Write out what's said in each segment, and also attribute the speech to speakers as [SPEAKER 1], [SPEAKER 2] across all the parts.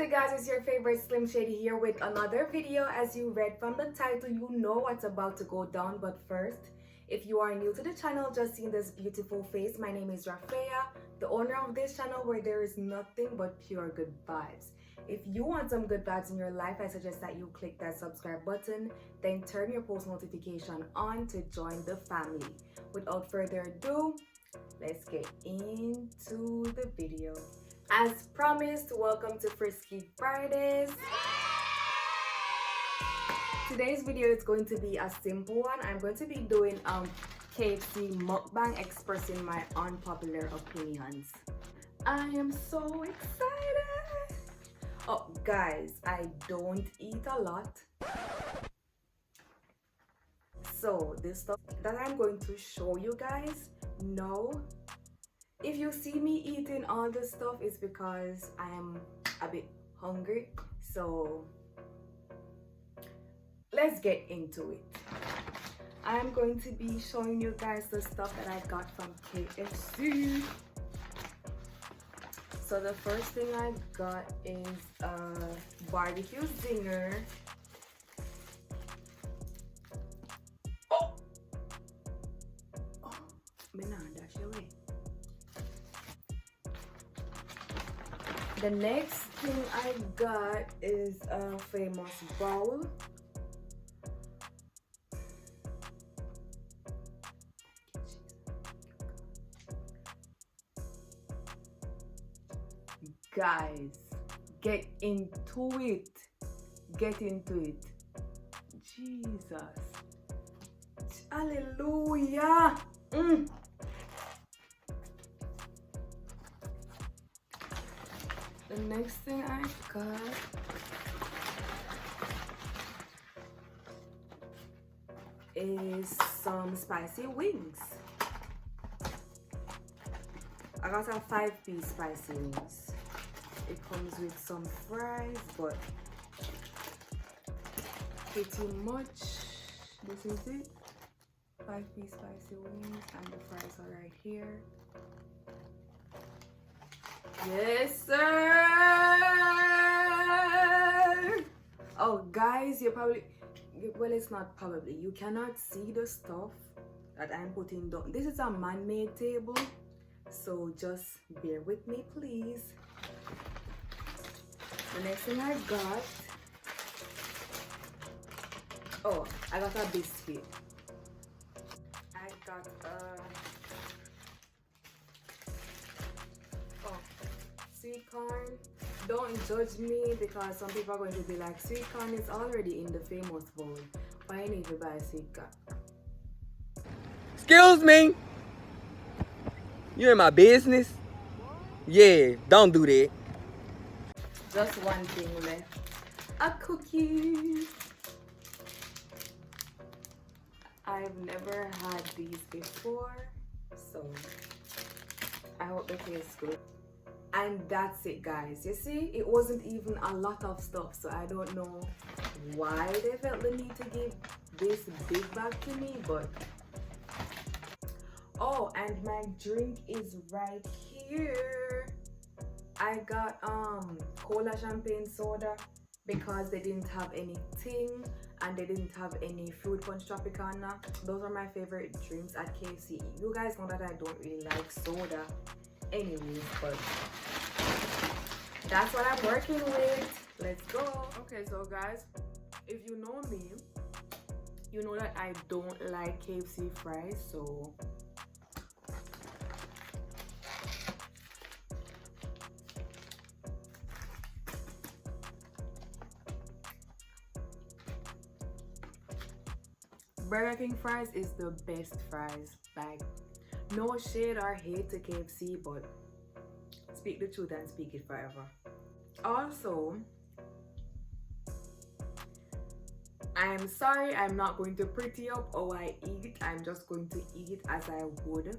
[SPEAKER 1] good guys, it's your favorite Slim Shady here with another video. As you read from the title, you know what's about to go down. But first, if you are new to the channel, just seeing this beautiful face, my name is Rafaya, the owner of this channel where there is nothing but pure good vibes. If you want some good vibes in your life, I suggest that you click that subscribe button, then turn your post notification on to join the family. Without further ado, let's get into the video. As promised, welcome to Frisky Fridays. Today's video is going to be a simple one. I'm going to be doing KFC Mukbang, expressing my unpopular opinions. I am so excited. Oh guys, I don't eat a lot. So this stuff that I'm going to show you guys, no. If you see me eating all this stuff, it's because I am a bit hungry. So let's get into it. I am going to be showing you guys the stuff that I got from KFC. So the first thing I got is a barbecue zinger. Oh, dash away. The next thing I got is a famous bowl. Guys, get into it. Get into it. Jesus. Hallelujah. The next thing I got is some spicy wings. I got a 5-piece spicy wings. It comes with some fries, but pretty much this is it. 5-piece spicy wings, and the fries are right here. Yes, sir. Oh, guys, well, it's not probably. You cannot see the stuff that I'm putting down. This is a man-made table, so just bear with me, please. The next thing I got, oh, I got a biscuit. I got sweet corn. Don't judge me because some people are going to be like, sweet corn is already in the famous bowl. Why you need to buy sweet corn?
[SPEAKER 2] Excuse me? You in my business? Yeah, don't do that.
[SPEAKER 1] Just one thing left. A cookie. I've never had these before, so I hope they taste good. And that's it, guys. You see, it wasn't even a lot of stuff, so I don't know why they felt the need to give this big bag to me, but oh, and my drink is right here. I got cola champagne soda because they didn't have anything, and they didn't have any fruit punch tropicana. Those are my favorite drinks at KFC. You guys know that I don't really like soda anyways, but that's what I'm working with. Let's go. Okay, so guys, if you know me, you know that I don't like KFC fries, so Burger King fries is the best fries. Like, no shade or hate to KFC, but speak the truth and speak it forever. Also, I'm sorry, I'm not going to pretty up how I eat. I'm just going to eat as I would.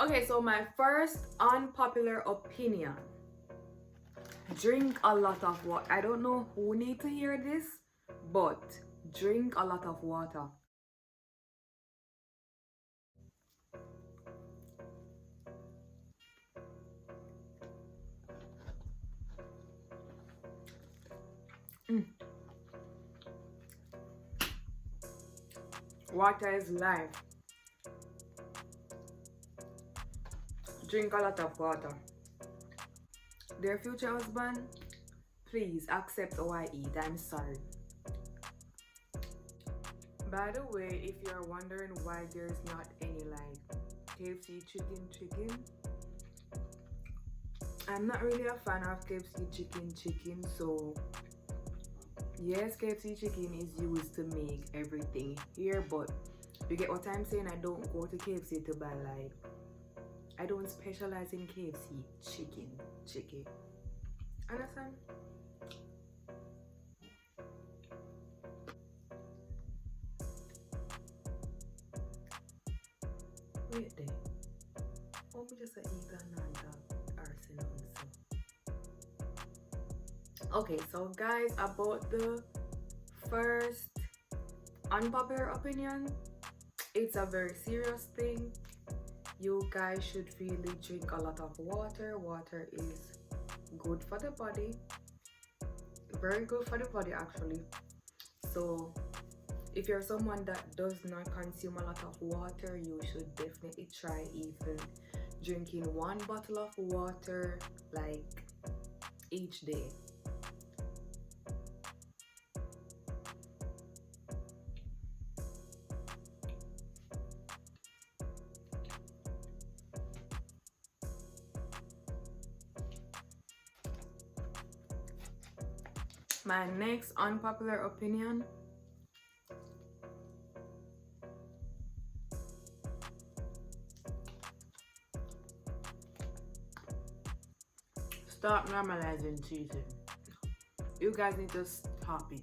[SPEAKER 1] Okay, so my first unpopular opinion. Drink a lot of water. I don't know who need to hear this, but drink a lot of water. Water is life. Drink a lot of water. Dear future husband, please accept how I eat. I'm sorry. By the way, if you're wondering why there's not any like KFC chicken, I'm not really a fan of KFC chicken, so yes, KFC chicken is used to make everything here, but you get what I'm saying? I don't go to KFC to buy like, I don't specialize in KFC chicken. Understand? Wait there. Oh, me just eat another arsenal. Okay, so guys, about the first unpopular opinion, it's a very serious thing. You guys should really drink a lot of water. Water is good for the body, very good for the body actually. So if you're someone that does not consume a lot of water, you should definitely try even drinking 1 bottle of water like each day. My next unpopular opinion, stop normalizing cheating. You guys need to stop it.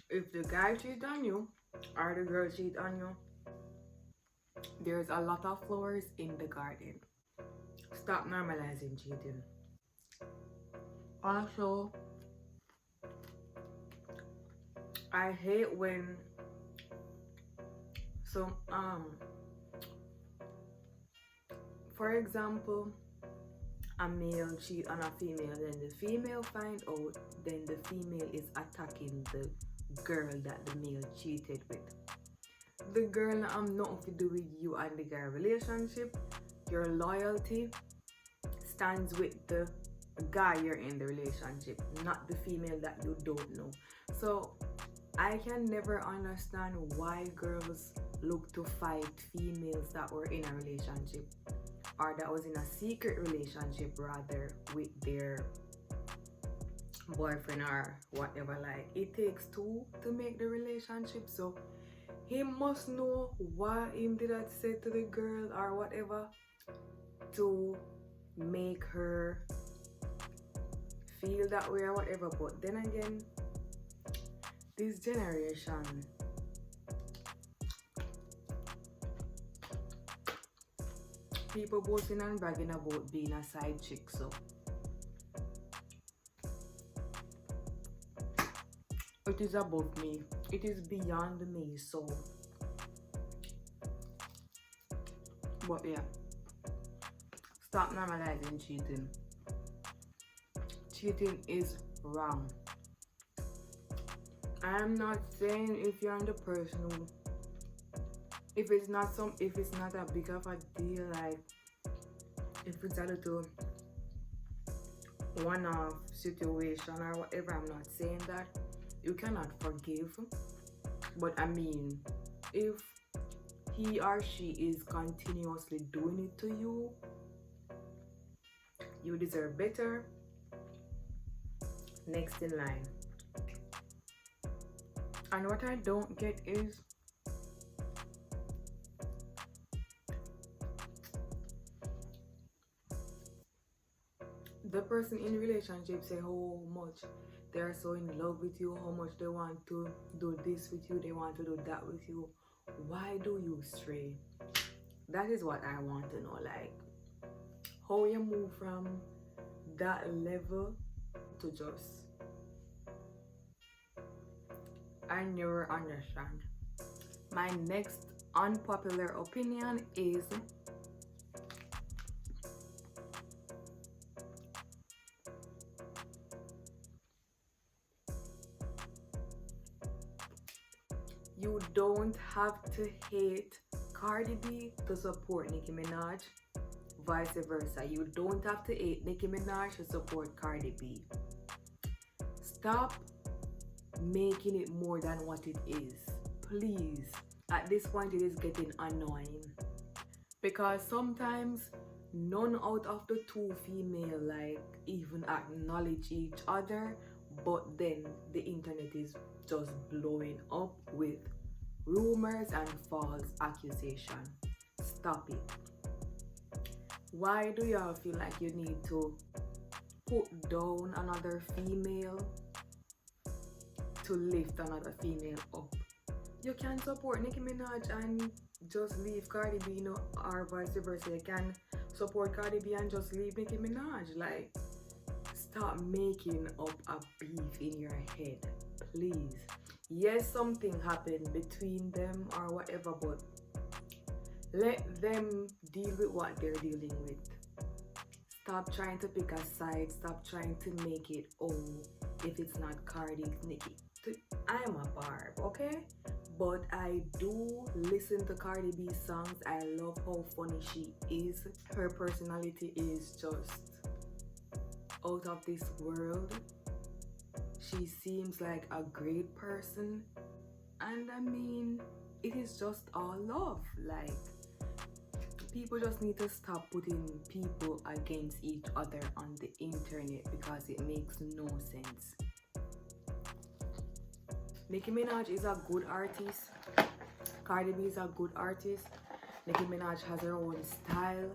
[SPEAKER 1] If the guy cheats on you or the girl cheats on you, there's a lot of flowers in the garden. Stop normalizing cheating. Also, I hate when for example, a male cheat on a female, then the female find out, then the female is attacking the girl that the male cheated with. The girl nothing to do with you and the guy relationship. Your loyalty stands with the guy you're in the relationship, not the female that you don't know. So I can never understand why girls look to fight females that were in a relationship or that was in a secret relationship rather with their boyfriend or whatever. Like, it takes two to make the relationship, so he must know what him did that say to the girl or whatever to make her feel that way or whatever. But then again, this generation, people boasting and bragging about being a side chick, so it is above me. It is beyond me, so but yeah, stop normalizing cheating. Cheating is wrong. I'm not saying if you're the person who, if it's not a big of a deal, like if it's a little one-off situation or whatever, I'm not saying that you cannot forgive. But I mean, if he or she is continuously doing it to you, you deserve better. Next in line. And what I don't get is the person in the relationship say how much they're so in love with you, how much they want to do this with you, they want to do that with you. Why do you stray? That is what I want to know. Like, how you move from that level to just, I never understand. My next unpopular opinion is you don't have to hate Cardi B to support Nicki Minaj. Vice versa. You don't have to hate Nicki Minaj to support Cardi B. Stop making it more than what it is. Please. At this point, it is getting annoying. Because sometimes none out of the two female like even acknowledge each other, but then the internet is just blowing up with rumors and false accusation. Stop it. Why do y'all feel like you need to put down another female to lift another female up? You can support Nicki Minaj and just leave Cardi B, or vice versa. You can support Cardi B and just leave Nicki Minaj. Like, stop making up a beef in your head, please. Yes, something happened between them or whatever, but let them deal with what they're dealing with. Stop trying to pick a side. Stop trying to make it, if it's not Cardi, it's Nicki. I am a barb, okay? But I do listen to Cardi B's songs. I love how funny she is. Her personality is just out of this world. She seems like a great person. And I mean, it is just all love. Like, people just need to stop putting people against each other on the internet because it makes no sense. Nicki Minaj is a good artist. Cardi B is a good artist. Nicki Minaj has her own style.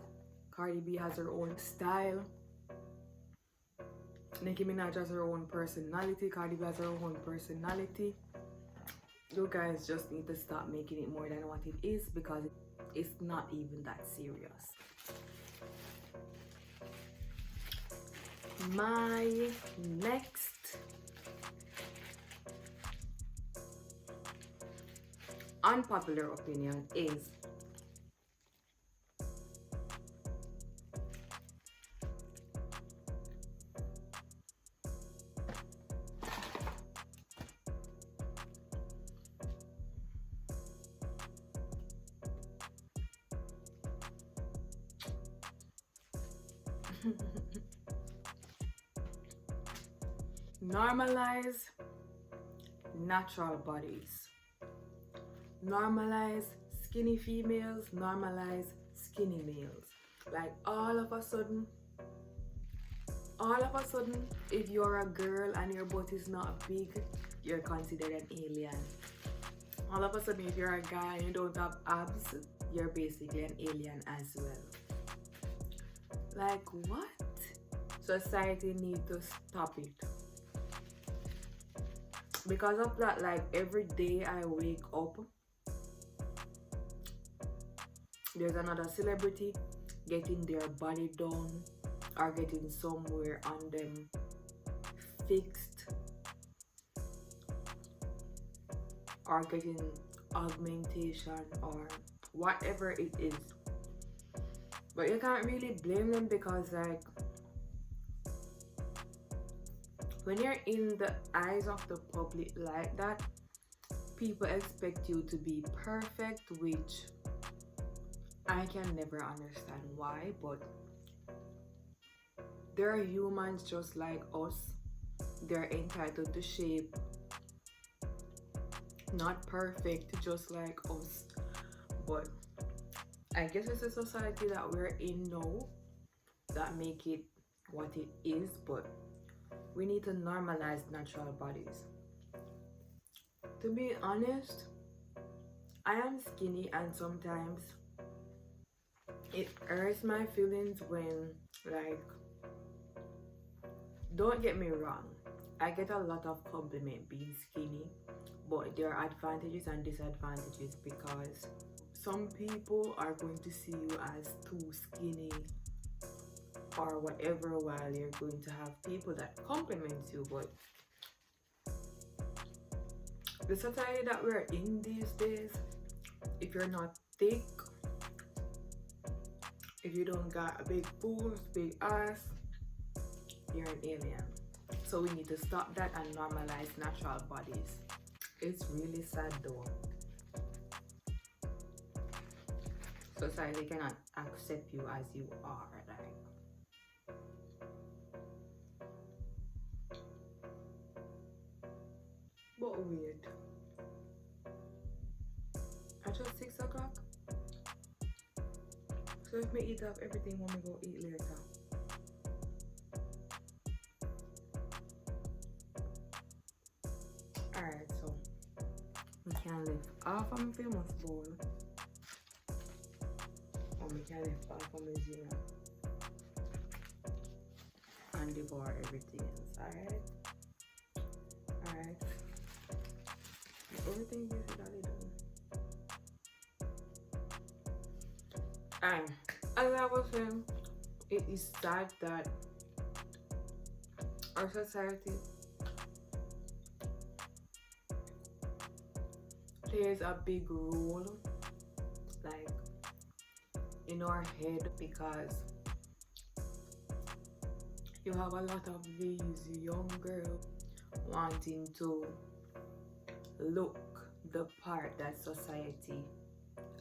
[SPEAKER 1] Cardi B has her own style. Nicki Minaj has her own personality. Cardi B has her own personality. You guys just need to stop making it more than what it is because it's not even that serious. My next unpopular opinion is normalize natural bodies. Normalize skinny females, normalize skinny males. Like all of a sudden, if you're a girl and your butt is not big, you're considered an alien. All of a sudden, if you're a guy and you don't have abs, you're basically an alien as well. Like what? Society needs to stop it. Because of that, like every day I wake up, there's another celebrity getting their body done or getting somewhere on them fixed or getting augmentation or whatever it is. But you can't really blame them because like when you're in the eyes of the public like that, people expect you to be perfect, which I can never understand why, but they're humans just like us. They're entitled to shape, not perfect, just like us. But I guess it's a society that we're in now that make it what it is, but we need to normalize natural bodies. To be honest, I am skinny and sometimes it hurts my feelings when, like, don't get me wrong, I get a lot of compliment being skinny, but there are advantages and disadvantages because some people are going to see you as too skinny or whatever, while you're going to have people that compliment you. But the society that we're in these days, if you're not thick, if you don't got a big boobs, big ass, you're an alien. So we need to stop that and normalize natural bodies. It's really sad though. society cannot accept you as you are, like. But wait, at just 6 o'clock. So if me eat up everything when we go eat later. Alright, so we can lift half of my famous bowl. Or we can lift half of my zero. And devour everything inside. Alright. Everything is already done. And as I was saying, it is sad that our society plays a big role, like, in our head, because you have a lot of these young girls wanting to look the part that society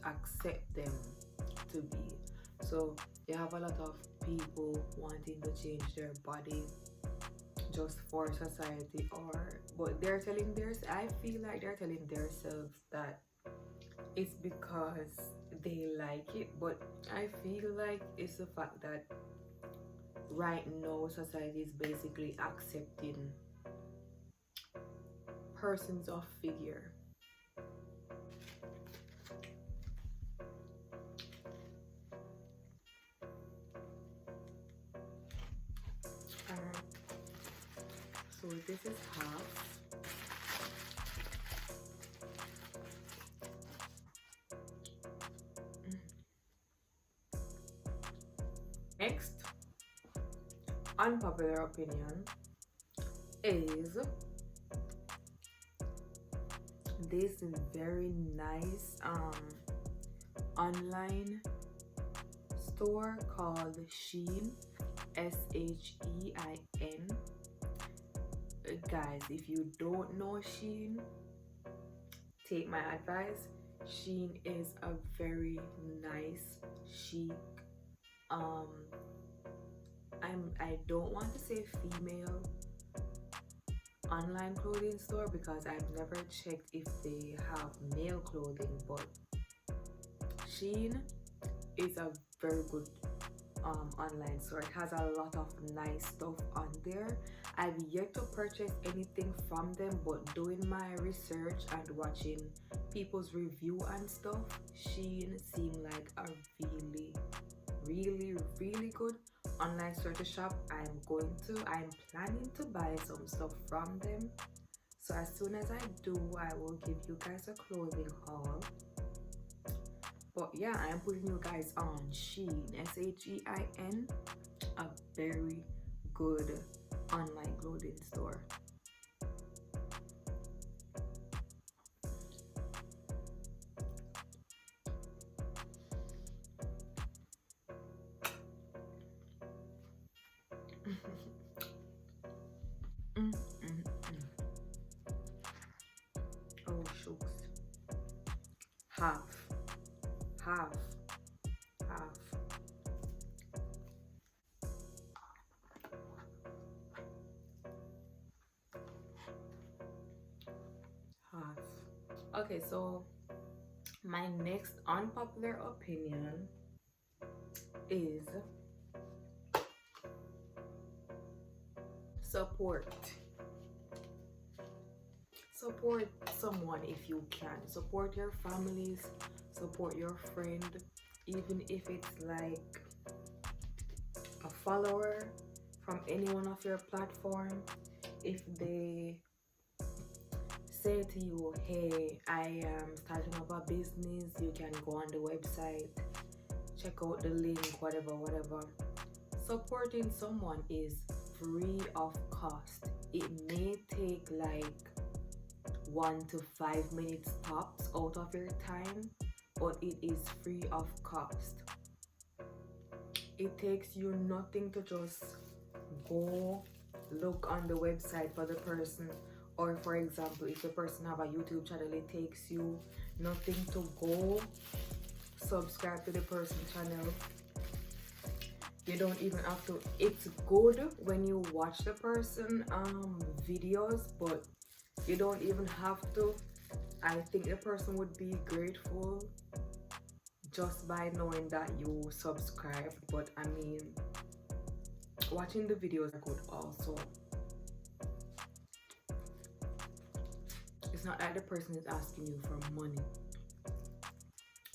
[SPEAKER 1] accept them to be. So you have a lot of people wanting to change their body just for society, but they're telling I feel like they're telling themselves that it's because they like it, but I feel like it's the fact that right now society is basically accepting persons of figure. So this is half. Next, unpopular opinion is this very nice online store called Shein, Shein. Guys, if you don't know Shein, take my advice. Shein is a very nice, chic, I don't want to say female online clothing store because I've never checked if they have male clothing, but Shein is a very good online store. It has a lot of nice stuff on there. I've yet to purchase anything from them, but doing my research and watching people's review and stuff, Shein seemed like a really good online store to shop. I'm planning to buy some stuff from them. So as soon as I do, I will give you guys a clothing haul. But yeah, I am putting you guys on Shein, Shein, a very good online clothing store. Oh shucks. Half. Half. Okay, so my next unpopular opinion is support someone if you can. Support your families, support your friend, even if it's like a follower from any one of your platform. If they say to you, hey, I am starting up a business, you can go on the website, check out the link, whatever. Supporting someone is free of cost. It may take like 1 to 5 minutes tops out of your time, but it is free of cost. It takes you nothing to just go look on the website for the person, or for example, if the person have a YouTube channel, it takes you nothing to go subscribe to the person's channel. You don't even have to. It's good when you watch the person videos, but you don't even have to. I think the person would be grateful just by knowing that you subscribe. But I mean, watching the videos are good also. It's not like the person is asking you for money.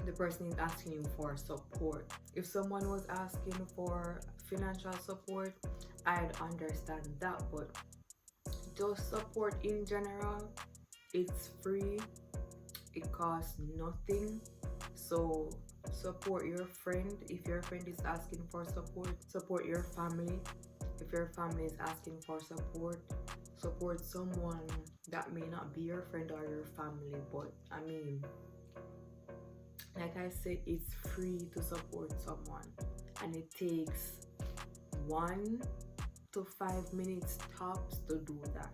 [SPEAKER 1] The person is asking you for support. If someone was asking for financial support, I'd understand that, but just support in general, it's free, it costs nothing. So support your friend. If your friend is asking for support your family. If your family is asking for support someone that may not be your friend or your family. But I mean, like I said, it's free to support someone, and it takes 1 to 5 minutes tops to do that.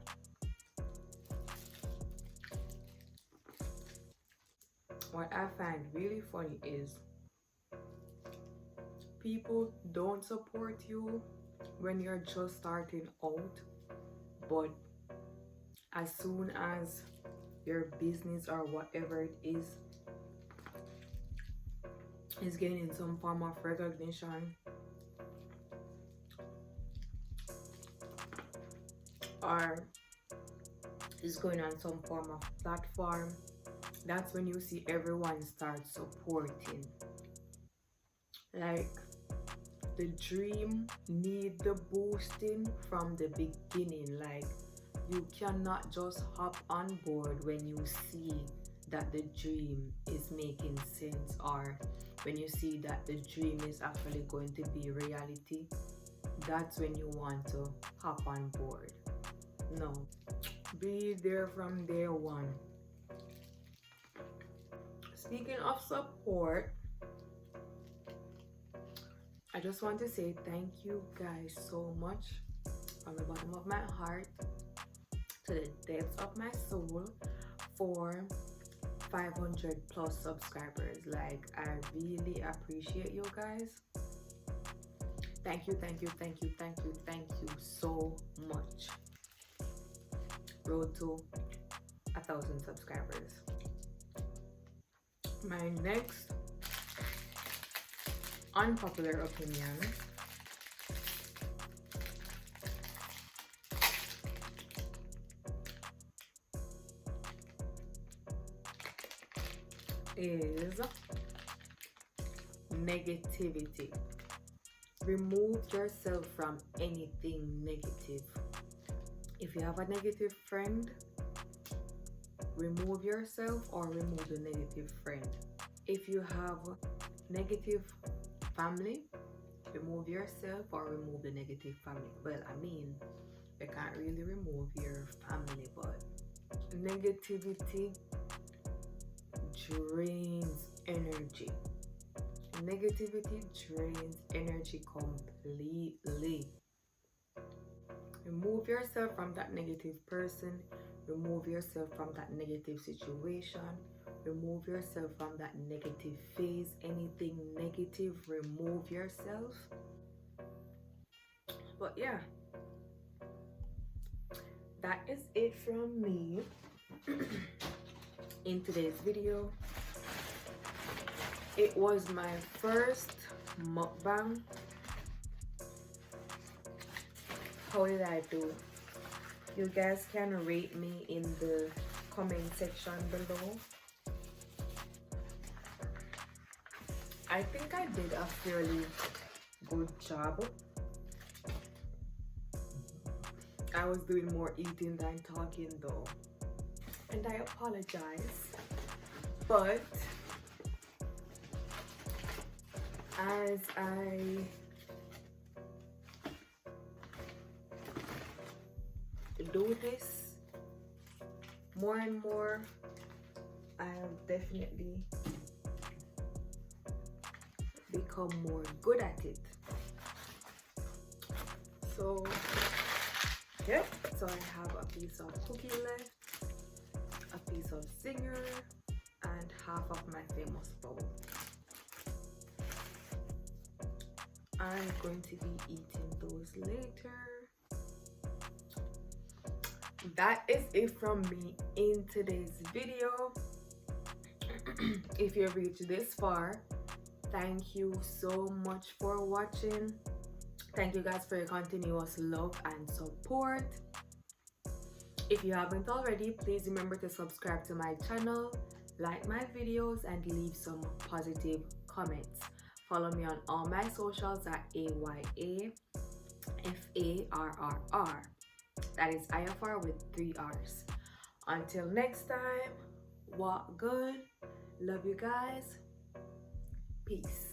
[SPEAKER 1] What I find really funny is people don't support you when you're just starting out, but as soon as your business or whatever it is gaining some form of recognition or is going on some form of platform, that's when you see everyone start supporting. Like, the dream need the boosting from the beginning. Like, you cannot just hop on board when you see that the dream is making sense, or when you see that the dream is actually going to be reality. That's when you want to hop on board. No, be there from day one. Speaking of support, I just want to say thank you guys so much from the bottom of my heart to the depths of my soul for 500 plus subscribers. Like, I really appreciate you guys. Thank you so much. Road to 1,000 subscribers. My next unpopular opinion is negativity. Remove yourself from anything negative. If you have a negative friend, remove yourself or remove the negative friend. If you have negative family, remove yourself or remove the negative family. Well, I mean, you can't really remove your family, but negativity drains energy. Negativity drains energy completely. Remove yourself from that negative person. Remove yourself from that negative situation. Remove yourself from that negative phase. Anything negative, remove yourself. But yeah, that is it from me in today's video. It was my first mukbang. How did I do? You guys can rate me in the comment section below. I think I did a fairly good job. I was doing more eating than talking though, and I apologize, but as I do this more and more, I'll definitely become more good at it. So yep, so I have a piece of cookie left, a piece of zinger, and half of my famous bowl. I'm going to be eating those later. That is it from me in today's video. If you've reached this far, thank you so much for watching. Thank you guys for your continuous love and support. If you haven't already, please remember to subscribe to my channel, like my videos, and leave some positive comments. Follow me on all my socials at AYAFARRR. That is IFR with 3 R's. Until next time, walk good. Love you guys. Peace.